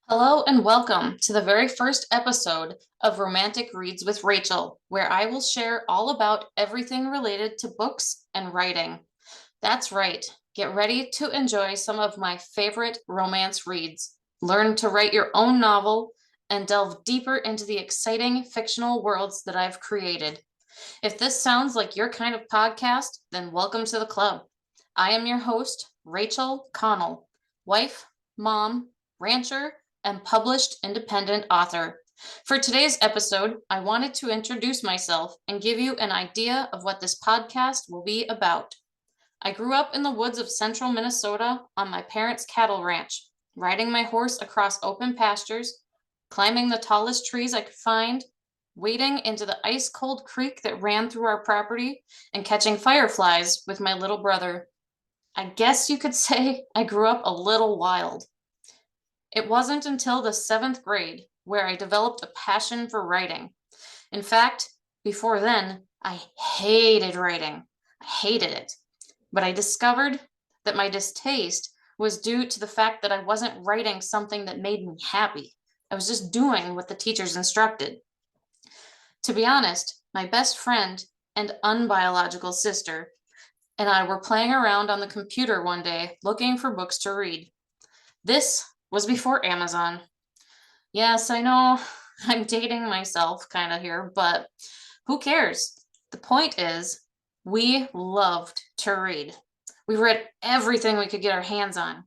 Hello and welcome to the very first episode of Romantic Reads with Rachel, where I will share all about everything related to books and writing. That's right, get ready to enjoy some of my favorite romance reads, learn to write your own novel, and delve deeper into the exciting fictional worlds that I've created. If this sounds like your kind of podcast, then welcome to the club. I am your host, Rachel Connell, wife, mom, rancher, and published independent author. For today's episode, I wanted to introduce myself and give you an idea of what this podcast will be about. I grew up in the woods of central Minnesota on my parents' cattle ranch, riding my horse across open pastures, climbing the tallest trees I could find, wading into the ice cold creek that ran through our property, and catching fireflies with my little brother. I guess you could say I grew up a little wild. It wasn't until the seventh grade where I developed a passion for writing. In fact, before then, I hated writing. I hated it. But I discovered that my distaste was due to the fact that I wasn't writing something that made me happy. I was just doing what the teachers instructed. To be honest, my best friend and unbiological sister and I were playing around on the computer one day looking for books to read. This was before Amazon. Yes, I know I'm dating myself kind of here, but who cares? The point is, we loved to read. We read everything we could get our hands on.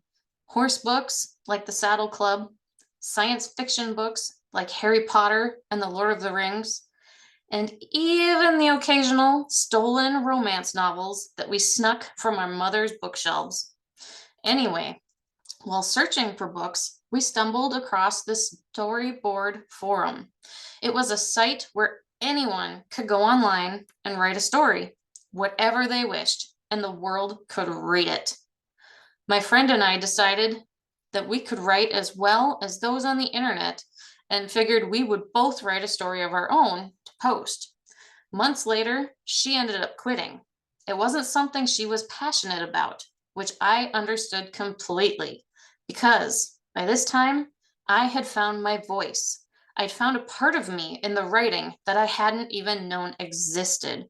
Horse books like The Saddle Club, science fiction books like Harry Potter and The Lord of the Rings, and even the occasional stolen romance novels that we snuck from our mother's bookshelves. Anyway, while searching for books, we stumbled across the Storyboard Forum. It was a site where anyone could go online and write a story, whatever they wished, and the world could read it. My friend and I decided that we could write as well as those on the internet and figured we would both write a story of our own to post. Months later, she ended up quitting. It wasn't something she was passionate about, which I understood completely because by this time, I had found my voice. I'd found a part of me in the writing that I hadn't even known existed.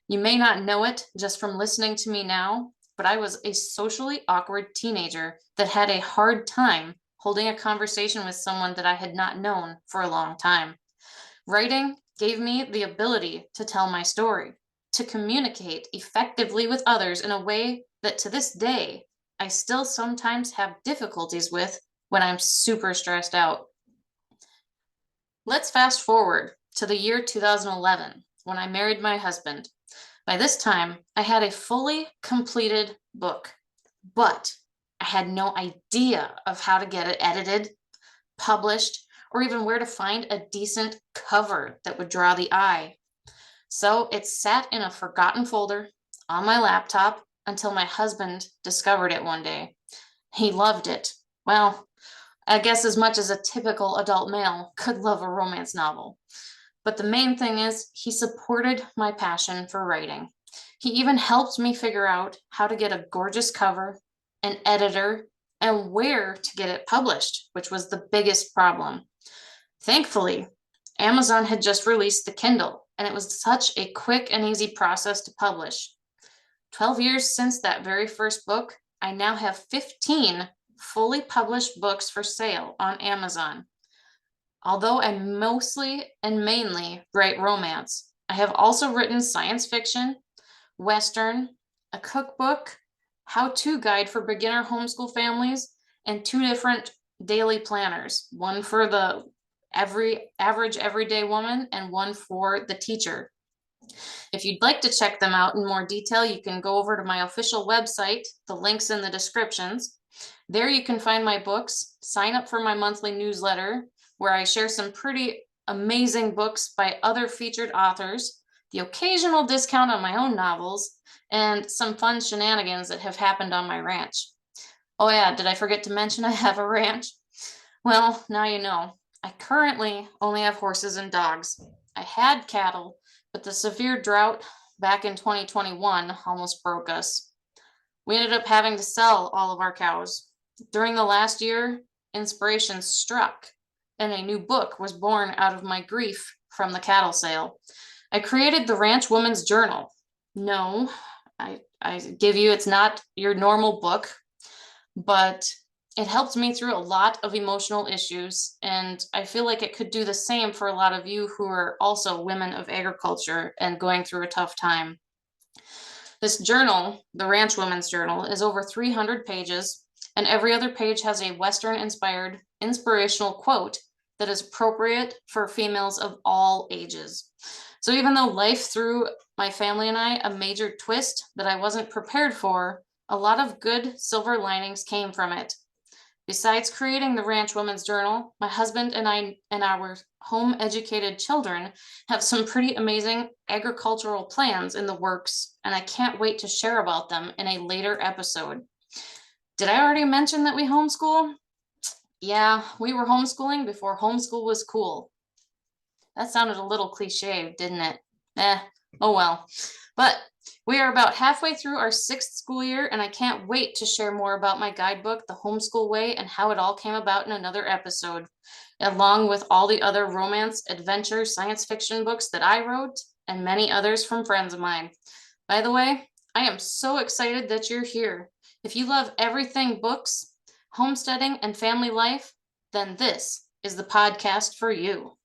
You may not know it just from listening to me now, but I was a socially awkward teenager that had a hard time holding a conversation with someone that I had not known for a long time. Writing gave me the ability to tell my story, to communicate effectively with others in a way that to this day I still sometimes have difficulties with when I'm super stressed out. Let's fast forward to the year 2011 when I married my husband. By this time, I had a fully completed book, but I had no idea of how to get it edited, published, or even where to find a decent cover that would draw the eye. So it sat in a forgotten folder on my laptop until my husband discovered it one day. He loved it. Well, I guess as much as a typical adult male could love a romance novel. But the main thing is, he supported my passion for writing. He even helped me figure out how to get a gorgeous cover, an editor, and where to get it published, which was the biggest problem. Thankfully, Amazon had just released the Kindle, and it was such a quick and easy process to publish. 12 years since that very first book, I now have 15 fully published books for sale on Amazon. Although I mostly and mainly write romance, I have also written science fiction, Western, a cookbook, how-to guide for beginner homeschool families, and two different daily planners, one for the every average everyday woman and one for the teacher. If you'd like to check them out in more detail, you can go over to my official website, the link's in the descriptions. There you can find my books, sign up for my monthly newsletter, where I share some pretty amazing books by other featured authors, the occasional discount on my own novels, and some fun shenanigans that have happened on my ranch. Oh yeah, did I forget to mention I have a ranch? Well, now you know. I currently only have horses and dogs. I had cattle, but the severe drought back in 2021 almost broke us. We ended up having to sell all of our cows. During the last year, inspiration struck, and a new book was born out of my grief from the cattle sale. I created the Ranch Woman's Journal. No, I give you, it's not your normal book, but it helped me through a lot of emotional issues. And I feel like it could do the same for a lot of you who are also women of agriculture and going through a tough time. This journal, the Ranch Woman's Journal, is over 300 pages, and every other page has a Western inspired inspirational quote that is appropriate for females of all ages. So even though life threw my family and I a major twist that I wasn't prepared for, a lot of good silver linings came from it. Besides creating the Ranch Woman's Journal, my husband and I and our home educated children have some pretty amazing agricultural plans in the works, and I can't wait to share about them in a later episode. Did I already mention that we homeschool? Yeah, we were homeschooling before homeschool was cool. That sounded a little cliche, didn't it? Oh well. But we are about halfway through our 6th school year, and I can't wait to share more about my guidebook, The Homeschool Way, and how it all came about in another episode, along with all the other romance, adventure, science fiction books that I wrote, and many others from friends of mine. By the way, I am so excited that you're here. If you love everything books, homesteading, and family life, then this is the podcast for you.